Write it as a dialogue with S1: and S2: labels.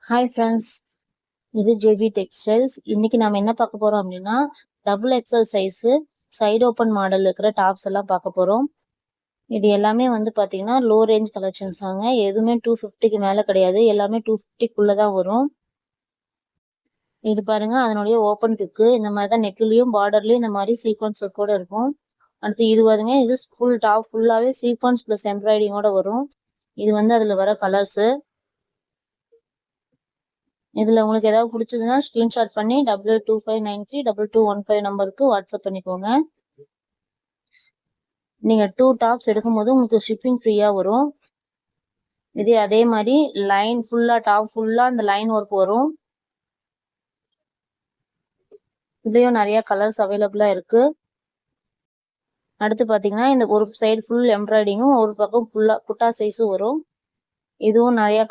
S1: Hi friends, இது JV textiles. இன்னைக்கு நம்ம என்ன பார்க்க போறோம் அப்படின்னா, double XL size side open model இருக்கிற டாப்ஸ் எல்லாம் பார்க்க போறோம். இது எல்லாமே வந்து பார்த்தீங்கன்னா லோ ரேஞ்ச் கலெக்ஷன்ஸ் தாங்க. எதுவுமே 250க்கு மேலே கிடையாது, எல்லாமே 250க்குள்ளே தான் வரும். இது பாருங்க, அதனுடைய ஓப்பன் பிக்கு இந்த மாதிரி தான். நெக்லையும் பார்டர்லையும் இந்த மாதிரி சீக்வன்ஸ் ஒர்க்கோட இருக்கும். அடுத்து இது பாருங்க, இது ஃபுல் டாப் ஃபுல்லாகவே சீக்வன்ஸ் ப்ளஸ் எம்ப்ராய்டிங்கோட வரும். இது வந்து அதில் வர கலர்ஸு. இதில் உங்களுக்கு ஏதாவது பிடிச்சதுன்னா ஸ்க்ரீன்ஷாட் பண்ணி 2259322115 நம்பருக்கு வாட்ஸ்அப் பண்ணிக்கோங்க. நீங்கள் 2 டாப்ஸ் எடுக்கும்போது உங்களுக்கு ஷிப்பிங் ஃப்ரீயாக வரும். இதே அதே மாதிரி லைன் ஃபுல்லாக டாப் ஃபுல்லாக அந்த லைன் ஒர்க் வரும். இதுலேயும் நிறைய கலர்ஸ் அவைலபிளாக இருக்குது. அடுத்து பார்த்தீங்கன்னா இந்த ஒரு சைடு ஃபுல் எம்ப்ராய்டிங்கும் ஒரு பக்கம் ஃபுல்லாக புட்டா சைஸும் வரும். இதுவும் நிறைய